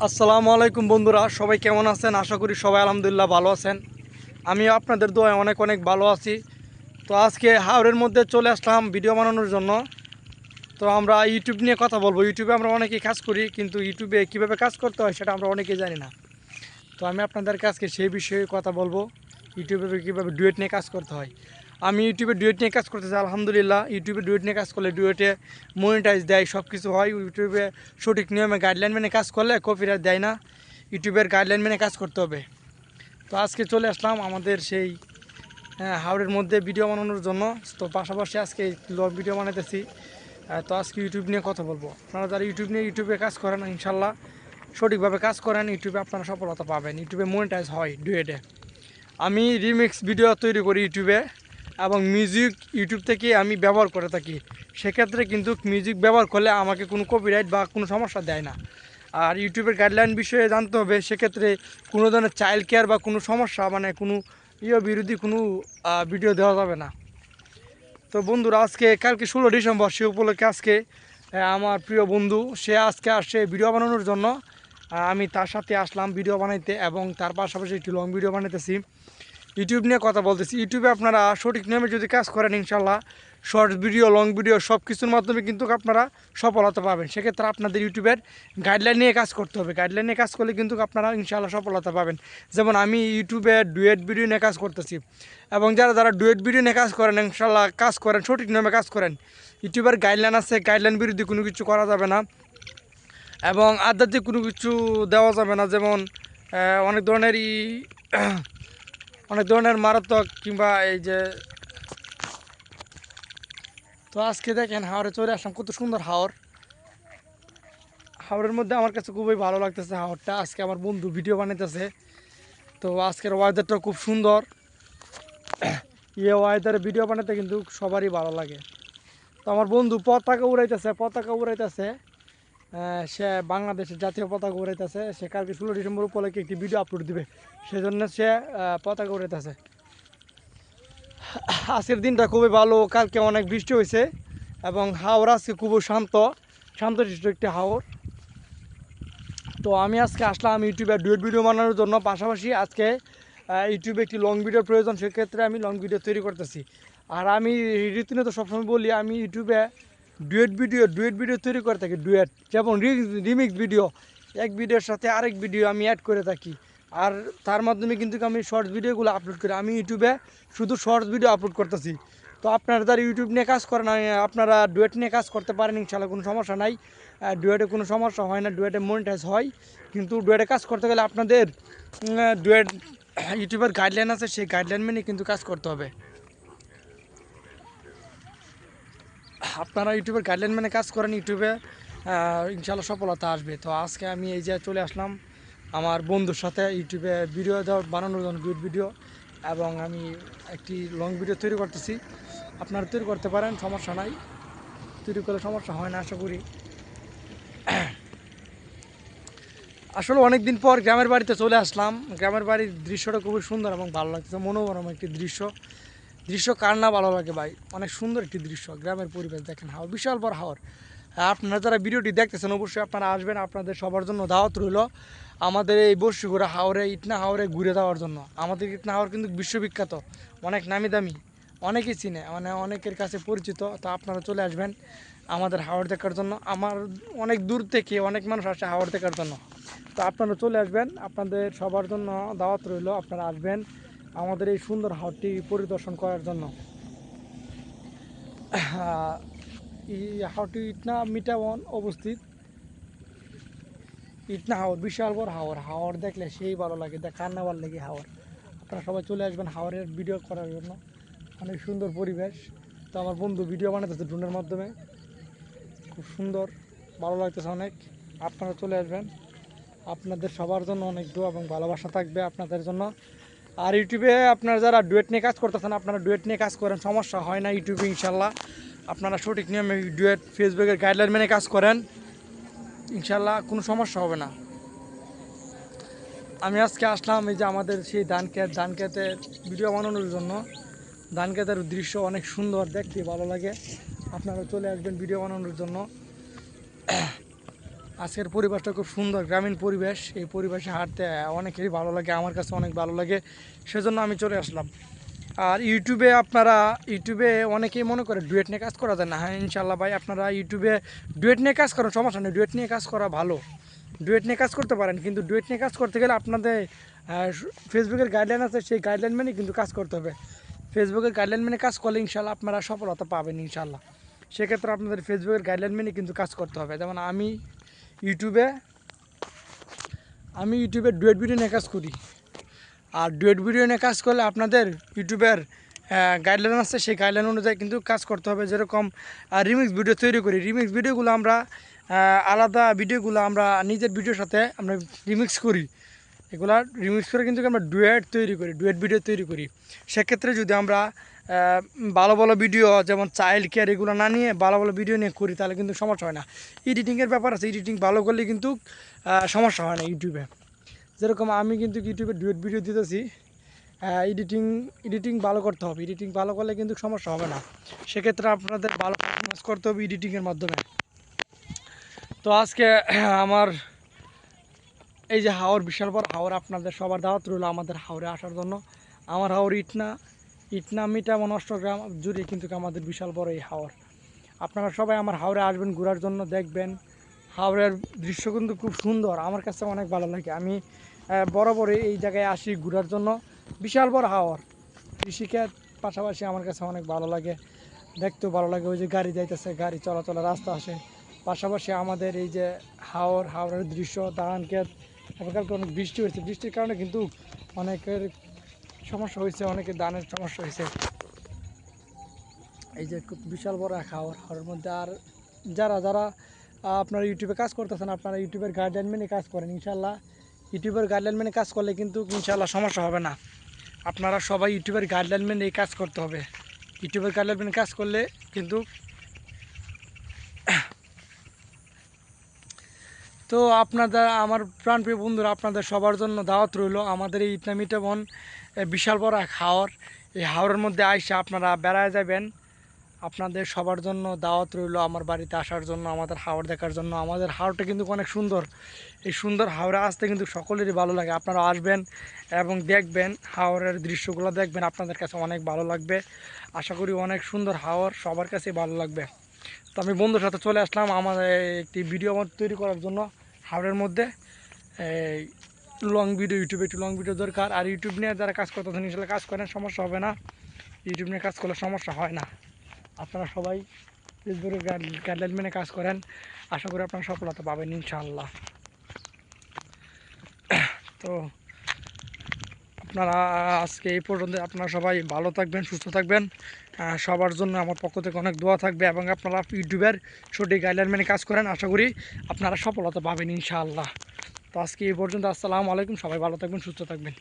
আসসালামু আলাইকুম বন্ধুরা, সবাই কেমন আছেন? আশা করি সবাই আলহামদুলিল্লাহ ভালো আছেন। আমি আপনাদের দোয়ায় অনেক অনেক ভালো আছি। তো আজকে হাওরের মধ্যে চলে আসলাম ভিডিও বানানোর জন্য। তো আমরা ইউটিউব নিয়ে কথা বলবো। ইউটিউবে আমরা অনেকেই কাজ করি, কিন্তু ইউটিউবে কীভাবে কাজ করতে হয় সেটা আমরা অনেকেই জানি না। তো আমি আপনাদেরকে আজকে সেই বিষয়ে কথা বলবো, ইউটিউবে কীভাবে ডুয়েট নিয়ে কাজ করতে হয়। আমি ইউটিউবে ডুয়েট নিয়ে কাজ করতেছি আলহামদুলিল্লাহ। ইউটিউবে ডুয়েট নিয়ে কাজ করলে ডুয়েটে মনিটাইজ দেয়, সব কিছু হয়। ইউটিউবে সঠিক নিয়মে গাইডলাইন মেনে কাজ করলে কপিরাইট দেয় না। ইউটিউবের গাইডলাইন মেনে কাজ করতে হবে। তো আজকে চলে আসলাম আমাদের সেই হাওড়ের মধ্যে ভিডিও বানানোর জন্য। তো পাশাপাশি আজকে লং ভিডিও বানাইতেছি। তো আজকে ইউটিউব নিয়ে কথা বলবো। আপনারা যারা ইউটিউবে কাজ করেন, ইনশাল্লাহ সঠিকভাবে কাজ করেন, ইউটিউবে আপনারা সফলতা পাবেন। ইউটিউবে মনিটাইজ হয় ডুয়েটে। আমি রিমিক্স ভিডিও তৈরি করি ইউটিউবে, এবং মিউজিক ইউটিউব থেকে আমি ব্যবহার করে থাকি। সেক্ষেত্রে কিন্তু মিউজিক ব্যবহার করলে আমাকে কোনো কপিরাইট বা কোনো সমস্যা দেয় না। আর ইউটিউবের গাইডলাইন বিষয়ে জানতে হবে। সেক্ষেত্রে কোনো ধরনের চাইল্ড কেয়ার বা কোনো সমস্যা, মানে কোনো বিরোধী কোনো ভিডিও দেওয়া যাবে না। তো বন্ধুরা, কালকে 16 ডিসেম্বর, সে উপলক্ষে আজকে আমার প্রিয় বন্ধু সে আজকে আসছে ভিডিও বানানোর জন্য। আমি তার সাথে আসলাম ভিডিও বানাইতে, এবং তার পাশাপাশি একটি লং ভিডিও বানাইতেছি। ইউটিউব নিয়ে কথা বলতেছি। ইউটিউবে আপনারা সঠিক নিয়মে যদি কাজ করেন, ইনশাল্লাহ শর্টস ভিডিও, লং ভিডিও সব কিছুর মাধ্যমে কিন্তু আপনারা সফলতা পাবেন। সেক্ষেত্রে আপনাদের ইউটিউবের গাইডলাইন নিয়ে কাজ করতে হবে। গাইডলাইন নিয়ে কাজ করলে কিন্তু আপনারা ইনশাল্লাহ সফলতা পাবেন। যেমন আমি ইউটিউবে ডুয়েট ভিডিও নিয়ে কাজ করতেছি, এবং যারা ডুয়েট ভিডিও নিয়ে কাজ করেন, ইনশাল্লাহ কাজ করেন, সঠিক নিয়মে কাজ করেন। ইউটিউবের গাইডলাইন আছে, গাইডলাইন বিরোধী কোনো কিছু করা যাবে না, এবং আধ্যাত্মিক কোনো কিছু দেওয়া যাবে না। যেমন অনেক ধরনের মারাত্মক কিংবা এই যে। তো আজকে দেখেন হাওড়ে চলে আসলাম, কত সুন্দর হাওর। হাওড়ের মধ্যে আমার কাছে খুবই ভালো লাগতেছে হাওরটা। আজকে আমার বন্ধু ভিডিও বানাইতেছে। তো আজকের ওয়েদারটা খুব সুন্দর। ওয়েদারে ভিডিও বানাতে কিন্তু সবারই ভালো লাগে। তো আমার বন্ধু পতাকা উড়াইতেছে। সে বাংলাদেশের জাতীয় পতাকা উড়াইতেছে। সে কালকে 16 ডিসেম্বর উপলক্ষে একটি ভিডিও আপলোড দিবে, সেজন্য সে পতাকা উড়াইতেছে। আজকের দিনটা খুবই ভালো। কালকে অনেক বৃষ্টি হয়েছে, এবং হাওর আজকে খুবই শান্তশিষ্ট একটি হাওর। তো আমি আজকে আসলাম ইউটিউবে ডুয়েট ভিডিও বানানোর জন্য। পাশাপাশি আজকে ইউটিউবে একটি লং ভিডিওর প্রয়োজন, সেক্ষেত্রে আমি লং ভিডিও তৈরি করতেছি। আর আমি রীতিমতো সবসময় বলি, আমি ইউটিউবে ডুয়েট ভিডিও তৈরি করে থাকি। ডুয়েট যেমন রিমিক্স ভিডিও, এক ভিডিওর সাথে আরেক ভিডিও আমি অ্যাড করে থাকি। আর তার মাধ্যমে কিন্তু আমি শর্টস ভিডিওগুলো আপলোড করি। আমি ইউটিউবে শুধু শর্টস ভিডিও আপলোড করতেছি। তো আপনারা যারা ইউটিউব নিয়ে কাজ করেন, আপনারা ডুয়েট নিয়ে কাজ করতে পারেন, ইনশাল্লাহ কোনো সমস্যা নাই। ডুয়েটে কোনো সমস্যা হয় না, ডুয়েটে মনিটাইজ হয়। কিন্তু ডুয়েটে কাজ করতে গেলে আপনাদের ডুয়েট ইউটিউবের গাইডলাইন আছে, সেই গাইডলাইন মেনে কিন্তু কাজ করতে হবে। আপনারা ইউটিউবের গাইডলাইন মেনে কাজ করেন, ইউটিউবে ইনশাল্লাহ সফলতা আসবে। তো আজকে আমি এই যে চলে আসলাম আমার বন্ধুর সাথে ইউটিউবে ভিডিও বানানোর জন্য, ডুয়েট ভিডিও, এবং আমি একটি লং ভিডিও তৈরি করতেছি। আপনারা তৈরি করতে পারেন, সমস্যা নাই। তৈরি করলে সমস্যা হয় না আশা করি। আসলে অনেক দিন পর গ্রামের বাড়িতে চলে আসলাম। গ্রামের বাড়ির দৃশ্যটা খুবই সুন্দর এবং ভালো লাগছে, মনোরম একটি দৃশ্য কার না ভালো লাগে ভাই। অনেক সুন্দর একটি দৃশ্য, গ্রামের পরিবেশ দেখেন, হাওর বিশাল বড় হাওর। আপনারা যারা ভিডিওটি দেখতেছেন, অবশ্যই আপনারা আসবেন। আপনাদের সবার জন্য দাওয়াত রইল আমাদের এই বর্ষিগুড়া হাওরে, ইটনা হাওরে ঘুরে যাওয়ার জন্য। আমাদের ইটনা হাওর কিন্তু বিশ্ববিখ্যাত, অনেক নামি দামি, অনেকেই চিনে, মানে অনেকের কাছে পরিচিত। তো আপনারা চলে আসবেন আমাদের হাওর দেখার জন্য। আমার অনেক দূর থেকে অনেক মানুষ আসে হাওর দেখার জন্য। তো আপনারা চলে আসবেন, আপনাদের সবার জন্য দাওয়াত রইল। আপনারা আসবেন আমাদের এই সুন্দর হাওরটি পরিদর্শন করার জন্য। এই হাওরটি ইটনা মিটাওয়ান অবস্থিত। ইটনা হাওর বিশাল বড় হাওর। হাওর দেখলে সেই ভালো লাগে, কার না ভালো লাগে হাওর। আপনারা সবাই চলে আসবেন হাওরের ভিডিও করার জন্য। অনেক সুন্দর পরিবেশ। তো আমার বন্ধু ভিডিও বানাতেছে ড্রোনের মাধ্যমে, খুব সুন্দর, ভালো লাগতেছে অনেক। আপনারা চলে আসবেন, আপনাদের সবার জন্য অনেক দোয়া এবং ভালোবাসা থাকবে আপনাদের জন্য। আর ইউটিউবে আপনারা যারা ডুয়েট নিয়ে কাজ করতেছেন, আপনারা ডুয়েট নিয়ে কাজ করেন, সমস্যা হয় না ইউটিউবে ইনশাল্লাহ। আপনারা সঠিক নিয়মে ডুয়েট ফেসবুকের গাইডলাইন মেনে কাজ করেন, ইনশাল্লাহ কোনো সমস্যা হবে না। আমি আজকে আসলাম এই যে আমাদের সেই ধান ক্ষেতের ভিডিও বানানোর জন্য। ধান ক্ষেতের দৃশ্য অনেক সুন্দর, দেখতে ভালো লাগে। আপনারা চলে আসবেন ভিডিও বানানোর জন্য। আজকের পরিবেশটা খুব সুন্দর, গ্রামীণ পরিবেশ। এই পরিবেশে হাঁটতে অনেকেরই ভালো লাগে, আমার কাছে অনেক ভালো লাগে, সেজন্য আমি চলে আসলাম। আর ইউটিউবে অনেকেই মনে করে ডুয়েট নিয়ে কাজ করা যায় না। হ্যাঁ, ইনশাল্লাহ ভাই, আপনারা ইউটিউবে ডুয়েট নিয়ে কাজ করেন, সমস্যা নেই, ডুয়েট নিয়ে কাজ করা ভালো, ডুয়েট নিয়ে কাজ করতে পারেন। কিন্তু ডুয়েট নিয়ে কাজ করতে গেলে আপনাদের ফেসবুকের গাইডলাইন আছে, সেই গাইডলাইন মেনে কিন্তু কাজ করতে হবে। ফেসবুকের গাইডলাইন মেনে কাজ করলে ইনশাল্লাহ আপনারা সফলতা পাবেন ইনশাল্লাহ। সেক্ষেত্রে আপনাদের ফেসবুকের গাইডলাইন মেনে কিন্তু কাজ করতে হবে। যেমন ইউটিউবে আমি ইউটিউবে ডুয়েট ভিডিও নিয়ে কাজ করি। আর ডুয়েট ভিডিও নিয়ে কাজ করলে আপনাদের ইউটিউবের গাইডলাইন আছে, সেই গাইডলাইন অনুযায়ী কিন্তু কাজ করতে হবে। যেরকম রিমিক্স ভিডিও তৈরি করি, রিমিক্স ভিডিওগুলো আমরা আলাদা ভিডিওগুলো আমরা নিজের ভিডিওর সাথে আমরা রিমিক্স করি। এগুলা রিমিক্স করে কিন্তু আমরা ডুয়েট তৈরি করি, ডুয়েট ভিডিও তৈরি করি। সেক্ষেত্রে যদি আমরা ভালো ভালো ভিডিও যেমন চাইল্ড কেয়ার এগুলো না নিয়ে ভালো ভালো ভিডিও নিয়ে করি, তাহলে কিন্তু সমস্যা হয় না। এডিটিংয়ের ব্যাপার আছে, এডিটিং ভালো করলে কিন্তু সমস্যা হয় না ইউটিউবে। যেরকম আমি কিন্তু ইউটিউবে ডুয়েট ভিডিও দিতেছি, এডিটিং ভালো করতে হবে, এডিটিং ভালো করলে কিন্তু সমস্যা হবে না। সেক্ষেত্রে আপনাদের ভালো পারফরমেন্স করতে হবে এডিটিংয়ের মাধ্যমে। তো আজকে আমার এই যে হাওর, বিশাল বড় হাওর, আপনাদের সবার দাওয়াত রইল আমাদের হাওরে আসার জন্য। আমার হাওর ইটনা মিটা অষ্টগ্রাম জুড়ে কিন্তু আমাদের বিশাল বড় এই হাওর। আপনারা সবাই আমার হাওরে আসবেন ঘোরার জন্য, দেখবেন হাওরের দৃশ্য কিন্তু খুব সুন্দর, আমার কাছে অনেক ভালো লাগে। আমি বরাবরই এই জায়গায় আসি ঘোরার জন্য। বিশাল বড় হাওর, কৃষিকাজ পাশাপাশি আমার কাছে অনেক ভালো লাগে, দেখতেও ভালো লাগে। ওই যে গাড়ি যাইতেছে, গাড়ি চলাচলের রাস্তা আসে, পাশাপাশি আমাদের এই যে হাওরের দৃশ্য, ধান ক্ষেত। কালকে অনেক বৃষ্টি হয়েছে, বৃষ্টির কারণে কিন্তু অনেকের সমস্যা হয়েছে, অনেকের ধানের সমস্যা হয়েছে। এই যে খুব বিশাল বড় এক হাওরের মধ্যে। আর যারা যারা আপনারা ইউটিউবে কাজ করতেছেন, আপনারা ইউটিউবের গাইডলাইন মেনে কাজ করেন ইনশাল্লাহ। ইউটিউবের গাইডলাইন মেনে কাজ করলে কিন্তু ইনশাল্লাহ সমস্যা হবে না। আপনারা সবাই ইউটিউবের গাইডলাইন মেনে এই কাজ করতে হবে। ইউটিউবের গাইডলাইন মেনে কাজ করলে কিন্তু তো আপনাদের, আমার প্রাণপ্রিয় বন্ধুরা, আপনাদের সবার জন্য দাওয়াত রইল আমাদের এই ইটনামিটা বন, বিশাল বড় এক হাওর। এই হাওরের মধ্যে আইসা আপনারা বেড়ায় যাবেন। আপনাদের সবার জন্য দাওয়াত রইল আমার বাড়িতে আসার জন্য, আমাদের হাওর দেখার জন্য। আমাদের হাওরটা কিন্তু অনেক সুন্দর। এই সুন্দর হাওরে আসতে কিন্তু সকলেরই ভালো লাগে। আপনারা আসবেন এবং দেখবেন, হাওরের দৃশ্যগুলো দেখবেন, আপনাদের কাছে অনেক ভালো লাগবে। আশা করি অনেক সুন্দর হাওর, সবার কাছে ভালো লাগবে। তো আমি বন্ধুর সাথে চলে আসলাম আমাদের একটি ভিডিও তৈরি করার জন্য হাওরের মধ্যে। এই লং ভিডিও, ইউটিউবে একটু লং ভিডিও দরকার। আর ইউটিউব নিয়ে যারা কাজ করতেছেন ইনশাল্লাহ কাজ করেন, সমস্যা হবে না। ইউটিউব নিয়ে কাজ করলে সমস্যা হয় না। আপনারা সবাই ফেসবুকের গাইডলাইন মেনে কাজ করেন, আশা করি আপনারা সফলতা পাবেন ইনশাআল্লাহ। তো আপনারা আজকে এই পর্যন্ত, আপনারা সবাই ভালো থাকবেন, সুস্থ থাকবেন। সবার জন্য আমার পক্ষ থেকে অনেক দোয়া থাকবে, এবং আপনারা ইউটিউবের সঠিক গাইডলাইন মেনে কাজ করেন, আশা করি আপনারা সফলতা পাবেন ইনশাআল্লাহ। তো আজকে এই পর্যন্ত, আসসালামু আলাইকুম, সবাই ভালো থাকবেন, সুস্থ থাকবেন।